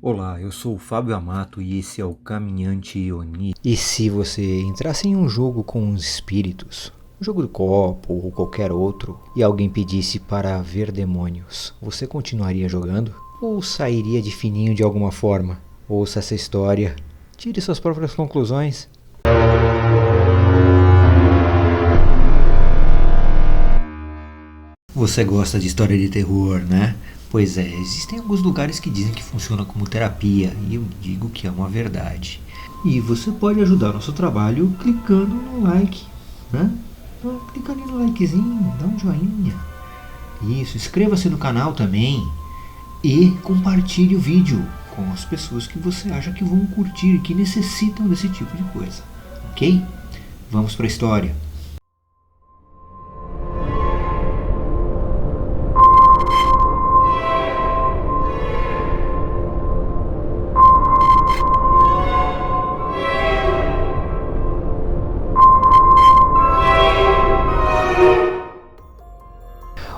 Olá, eu sou o Fábio Amato e esse é o Caminhante Oni. E se você entrasse em um jogo com os espíritos, um jogo do copo ou qualquer outro, e alguém pedisse para ver demônios, você continuaria jogando? Ou sairia de fininho de alguma forma? Ouça essa história, tire suas próprias conclusões. Você gosta de história de terror, né? Pois é, existem alguns lugares que dizem que funciona como terapia, e eu digo que é uma verdade. E você pode ajudar nosso trabalho clicando no like, né? Clica ali no likezinho, dá um joinha. Isso, inscreva-se no canal também e compartilhe o vídeo com as pessoas que você acha que vão curtir e que necessitam desse tipo de coisa, ok? Vamos para a história.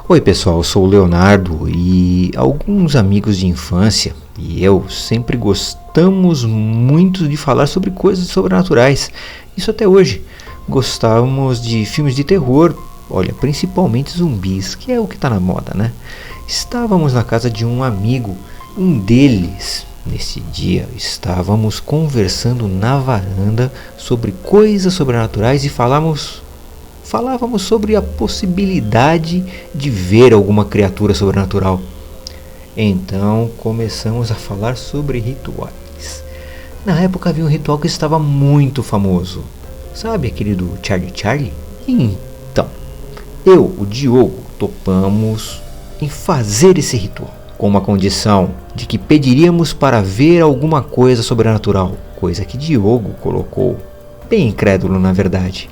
Oi pessoal, eu sou o Leonardo e alguns amigos de infância e eu sempre gostamos muito de falar sobre coisas sobrenaturais. Isso até hoje. Gostávamos de filmes de terror, olha, principalmente zumbis, que é o que está na moda, né? Estávamos na casa de um amigo, um deles. Nesse dia estávamos conversando na varanda sobre coisas sobrenaturais e falávamos sobre a possibilidade de ver alguma criatura sobrenatural. Então começamos a falar sobre rituais. Na época havia um ritual que estava muito famoso. Sabe aquele do Charlie Charlie? Então, eu, o Diogo, topamos em fazer esse ritual, com uma condição de que pediríamos para ver alguma coisa sobrenatural, coisa que Diogo colocou, bem incrédulo na verdade.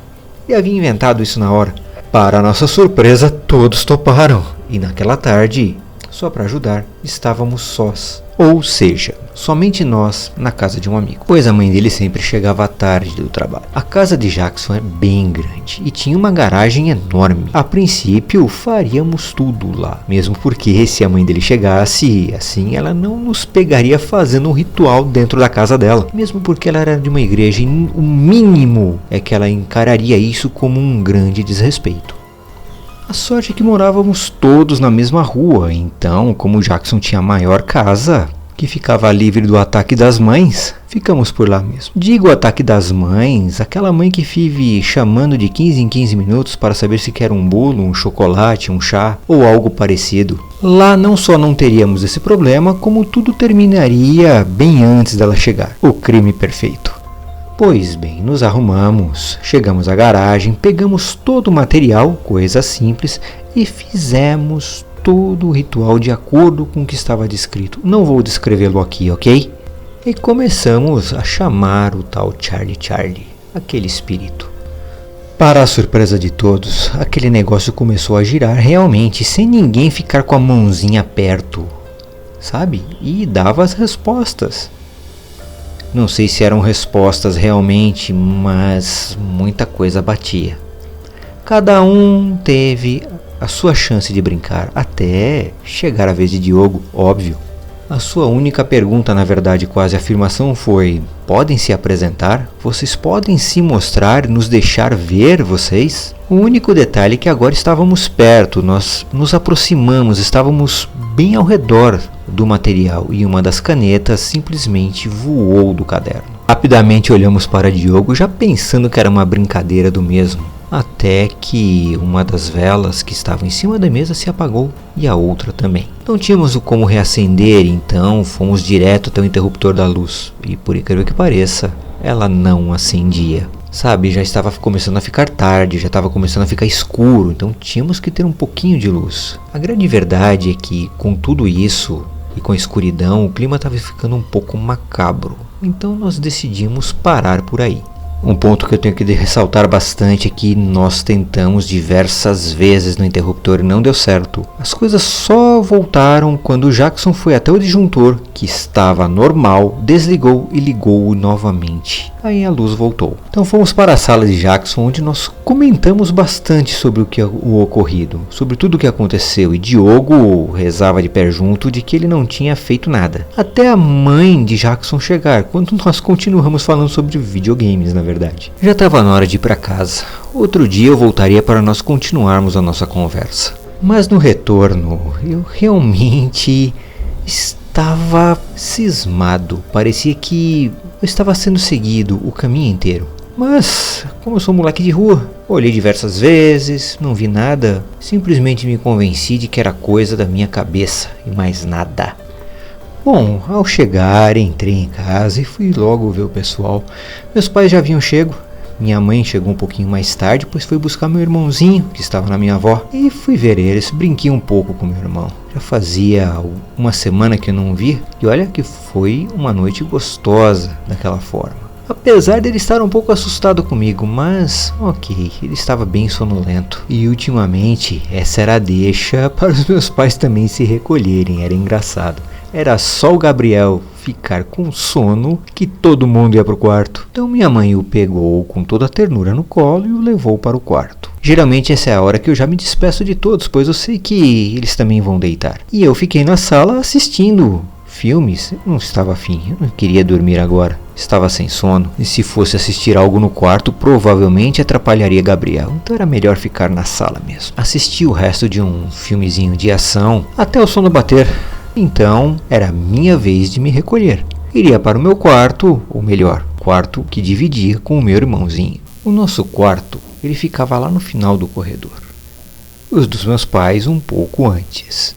E havia inventado isso na hora. Para nossa surpresa, todos toparam. E naquela tarde, só para ajudar, estávamos sós. Ou seja, somente nós na casa de um amigo, pois a mãe dele sempre chegava à tarde do trabalho. A casa de Jackson é bem grande e tinha uma garagem enorme. A princípio faríamos tudo lá, mesmo porque se a mãe dele chegasse, assim ela não nos pegaria fazendo um ritual dentro da casa dela. Mesmo porque ela era de uma igreja e o mínimo é que ela encararia isso como um grande desrespeito. A sorte é que morávamos todos na mesma rua, então, como Jackson tinha a maior casa, que ficava livre do ataque das mães, ficamos por lá mesmo. Digo ataque das mães, aquela mãe que vive chamando de 15 em 15 minutos para saber se quer um bolo, um chocolate, um chá ou algo parecido. Lá não só não teríamos esse problema, como tudo terminaria bem antes dela chegar. O crime perfeito. Pois bem, nos arrumamos, chegamos à garagem, pegamos todo o material, coisa simples, e fizemos todo o ritual de acordo com o que estava descrito. Não vou descrevê-lo aqui, ok? E começamos a chamar o tal Charlie Charlie, aquele espírito. Para a surpresa de todos, aquele negócio começou a girar realmente, sem ninguém ficar com a mãozinha perto, sabe? E dava as respostas. Não sei se eram respostas realmente, mas muita coisa batia. Cada um teve a sua chance de brincar, até chegar a vez de Diogo, óbvio. A sua única pergunta, na verdade, quase afirmação foi: podem se apresentar? Vocês podem se mostrar, nos deixar ver vocês? O único detalhe é que agora estávamos perto, nós nos aproximamos, estávamos bem ao redor do material e uma das canetas simplesmente voou do caderno. Rapidamente olhamos para Diogo, já pensando que era uma brincadeira do mesmo, até que uma das velas que estava em cima da mesa se apagou e a outra também. Não tínhamos como reacender, então fomos direto até o interruptor da luz e, por incrível que pareça, ela não acendia. Sabe, já estava começando a ficar tarde, já estava começando a ficar escuro, então tínhamos que ter um pouquinho de luz. A grande verdade é que, com tudo isso e com a escuridão, o clima estava ficando um pouco macabro, então nós decidimos parar por aí. Um ponto que eu tenho que ressaltar bastante é que nós tentamos diversas vezes no interruptor e não deu certo. As coisas só voltaram quando o Jackson foi até o disjuntor, que estava normal, desligou e ligou-o novamente. Aí a luz voltou. Então fomos para a sala de Jackson, onde nós comentamos bastante sobre o ocorrido, sobre tudo o que aconteceu, e Diogo rezava de pé junto de que ele não tinha feito nada. Até a mãe de Jackson chegar, quando nós continuamos falando sobre videogames, na verdade. Já estava na hora de ir para casa. Outro dia eu voltaria para nós continuarmos a nossa conversa. Mas no retorno, eu realmente estava cismado. Parecia que eu estava sendo seguido o caminho inteiro. Mas, como eu sou moleque de rua, olhei diversas vezes, não vi nada. Simplesmente me convenci de que era coisa da minha cabeça e mais nada. Bom, ao chegar, entrei em casa e fui logo ver o pessoal. Meus pais já haviam chego. Minha mãe chegou um pouquinho mais tarde, pois foi buscar meu irmãozinho, que estava na minha avó. E fui ver eles, brinquei um pouco com meu irmão. Já fazia uma semana que eu não via, e olha que foi uma noite gostosa daquela forma. Apesar dele estar um pouco assustado comigo, mas ok, ele estava bem sonolento. E ultimamente, essa era a deixa para os meus pais também se recolherem, era engraçado. Era só o Gabriel ficar com sono que todo mundo ia para o quarto. Então minha mãe o pegou com toda a ternura no colo e o levou para o quarto. Geralmente essa é a hora que eu já me despeço de todos, pois eu sei que eles também vão deitar. E eu fiquei na sala assistindo filmes. Eu não estava afim, eu não queria dormir agora. Estava sem sono, e se fosse assistir algo no quarto, provavelmente atrapalharia Gabriel. Então era melhor ficar na sala mesmo. Assisti o resto de um filmezinho de ação até o sono bater. Então, era minha vez de me recolher. Iria para o meu quarto, ou melhor, quarto que dividia com o meu irmãozinho. O nosso quarto, ele ficava lá no final do corredor. Os dos meus pais um pouco antes.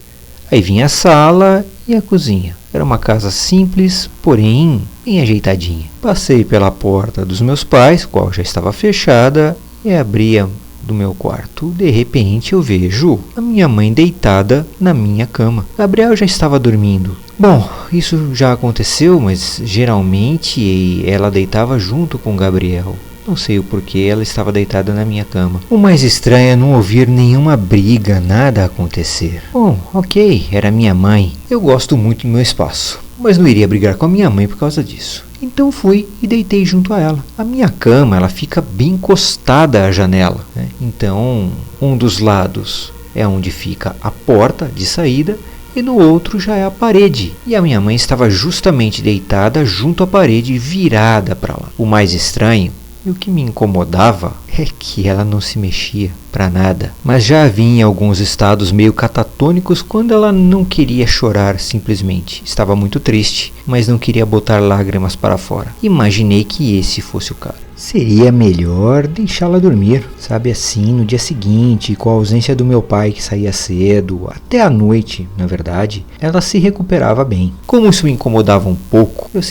Aí vinha a sala e a cozinha. Era uma casa simples, porém bem ajeitadinha. Passei pela porta dos meus pais, qual já estava fechada, e abria do meu quarto. De repente eu vejo a minha mãe deitada na minha cama. Gabriel já estava dormindo. Bom, isso já aconteceu, mas geralmente ela deitava junto com Gabriel. Não sei o porquê, ela estava deitada na minha cama. O mais estranho é não ouvir nenhuma briga, nada acontecer. Bom, ok, era minha mãe. Eu gosto muito do meu espaço, mas não iria brigar com a minha mãe por causa disso. Então fui e deitei junto a ela. A minha cama, ela fica bem encostada à janela, né? Então, um dos lados é onde fica a porta de saída e no outro já é a parede. E a minha mãe estava justamente deitada junto à parede, virada para lá. O mais estranho e o que me incomodava é que ela não se mexia para nada, mas já havia em alguns estados meio catatônicos quando ela não queria chorar simplesmente. Estava muito triste, mas não queria botar lágrimas para fora. Imaginei que esse fosse o caso. Seria melhor deixá-la dormir, sabe, assim, no dia seguinte, com a ausência do meu pai que saía cedo, até a noite, na verdade, ela se recuperava bem. Como isso me incomodava um pouco, eu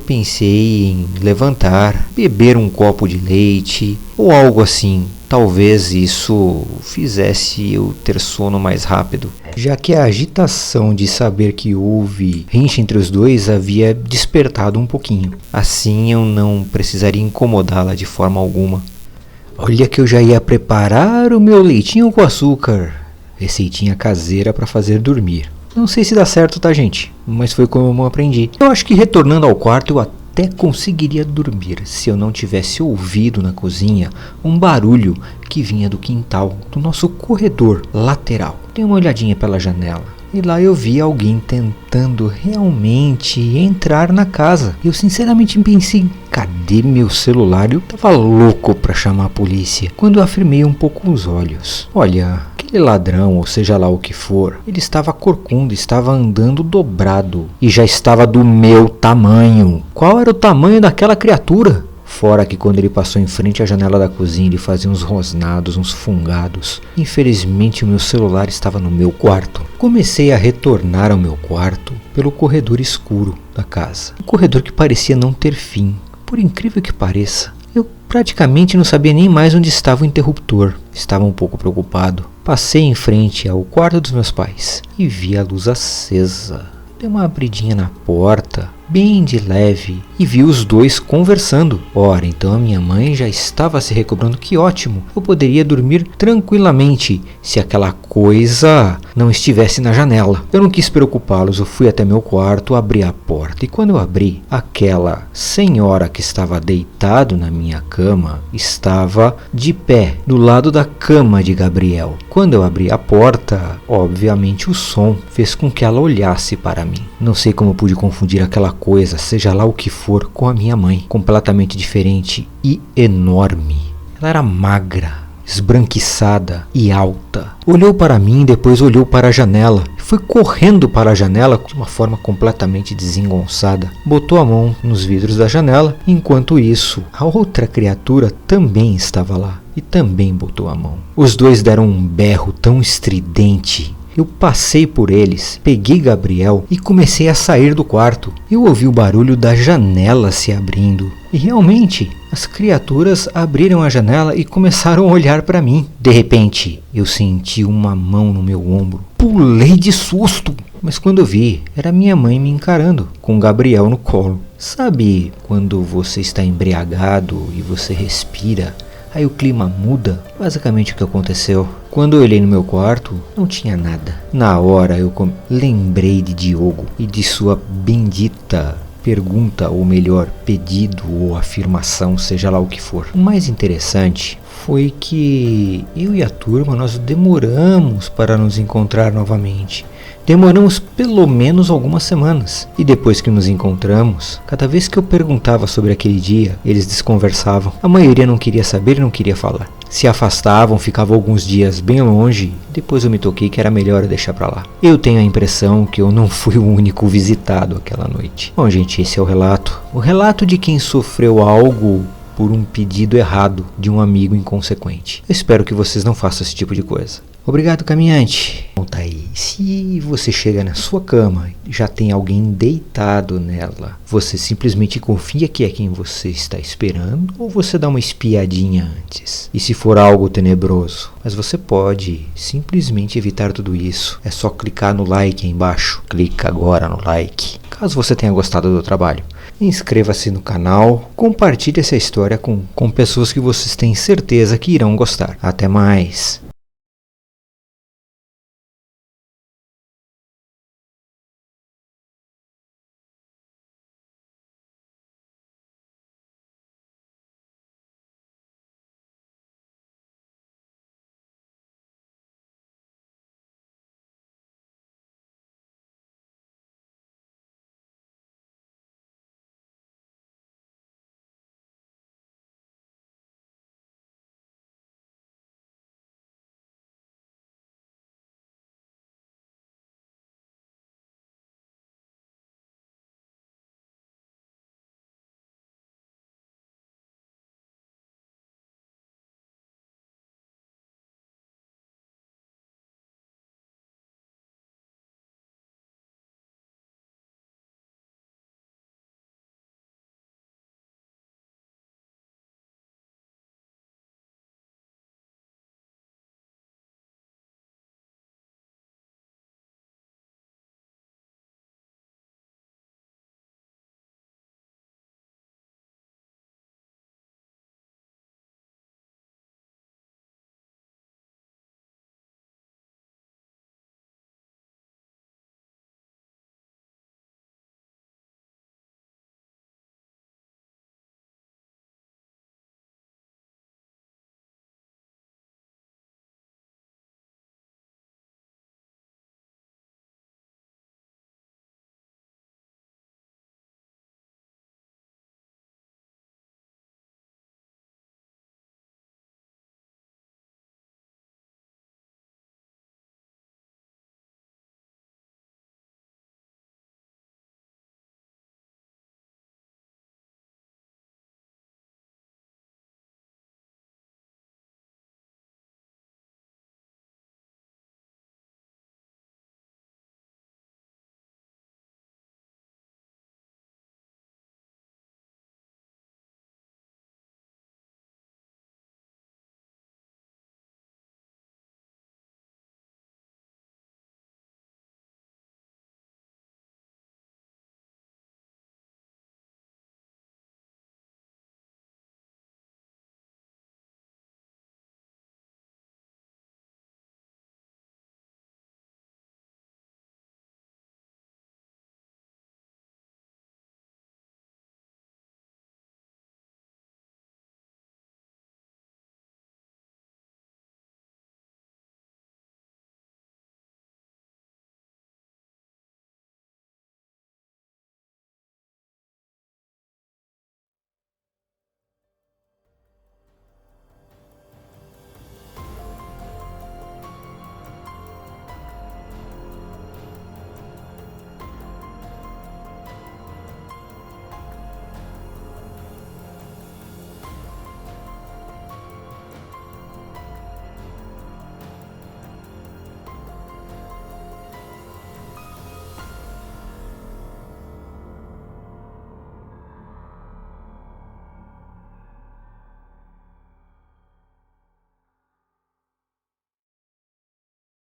pensei em levantar, beber um copo de leite ou algo assim. Talvez isso fizesse eu ter sono mais rápido, já que a agitação de saber que houve rincha entre os dois havia despertado um pouquinho. Assim eu não precisaria incomodá-la de forma alguma. Olha que eu já ia preparar o meu leitinho com açúcar, receitinha caseira para fazer dormir. Não sei se dá certo, tá, gente? Mas foi como eu aprendi. Eu acho que retornando ao quarto eu até conseguiria dormir se eu não tivesse ouvido na cozinha um barulho que vinha do quintal, do nosso corredor lateral. Dei uma olhadinha pela janela e lá eu vi alguém tentando realmente entrar na casa. Eu sinceramente pensei, cadê meu celular? Eu tava louco para chamar a polícia quando eu afirmei um pouco os olhos. Olha, aquele ladrão, ou seja lá o que for, ele estava corcunda, estava andando dobrado e já estava do meu tamanho. Qual era o tamanho daquela criatura? Fora que quando ele passou em frente à janela da cozinha, ele fazia uns rosnados, uns fungados. Infelizmente o meu celular estava no meu quarto. Comecei a retornar ao meu quarto pelo corredor escuro da casa. Um corredor que parecia não ter fim, por incrível que pareça. Eu praticamente não sabia nem mais onde estava o interruptor. Estava um pouco preocupado. Passei em frente ao quarto dos meus pais e vi a luz acesa. Dei uma abridinha na porta bem de leve e vi os dois conversando. Ora, então a minha mãe já estava se recobrando. Que ótimo! Eu poderia dormir tranquilamente se aquela coisa não estivesse na janela. Eu não quis preocupá-los, eu fui até meu quarto, abri a porta e quando eu abri, aquela senhora que estava deitado na minha cama estava de pé do lado da cama de Gabriel. Quando eu abri a porta, obviamente o som fez com que ela olhasse para mim. Não sei como pude confundir aquela coisa, seja lá o que for, com a minha mãe, completamente diferente e enorme. Ela era magra, esbranquiçada e alta. Olhou para mim, depois olhou para a janela. Foi correndo para a janela de uma forma completamente desengonçada. Botou a mão nos vidros da janela. Enquanto isso, a outra criatura também estava lá e também botou a mão. Os dois deram um berro tão estridente. Eu passei por eles, peguei Gabriel e comecei a sair do quarto. Eu ouvi o barulho da janela se abrindo. E realmente, as criaturas abriram a janela e começaram a olhar para mim. De repente, eu senti uma mão no meu ombro. Pulei de susto, mas quando eu vi, era minha mãe me encarando, com Gabriel no colo. Sabe quando você está embriagado e você respira? Aí o clima muda. Basicamente o que aconteceu. Quando eu olhei no meu quarto, não tinha nada. Na hora eu lembrei de Diogo e de sua bendita pergunta, ou melhor, pedido ou afirmação, seja lá o que for. O mais interessante foi que eu e a turma nós demoramos para nos encontrar novamente. Demoramos pelo menos algumas semanas. E depois que nos encontramos, cada vez que eu perguntava sobre aquele dia, eles desconversavam. A maioria não queria saber e não queria falar. Se afastavam, ficavam alguns dias bem longe. Depois eu me toquei que era melhor eu deixar pra lá. Eu tenho a impressão que eu não fui o único visitado aquela noite. Bom, gente, esse é o relato. O relato de quem sofreu algo por um pedido errado de um amigo inconsequente. Eu espero que vocês não façam esse tipo de coisa. Obrigado, caminhante. Bom, tá aí. Se você chega na sua cama e já tem alguém deitado nela, você simplesmente confia que é quem você está esperando ou você dá uma espiadinha antes? E se for algo tenebroso? Mas você pode simplesmente evitar tudo isso. É só clicar no like aí embaixo. Clica agora no like. Caso você tenha gostado do trabalho, inscreva-se no canal, compartilhe essa história com pessoas que vocês têm certeza que irão gostar. Até mais!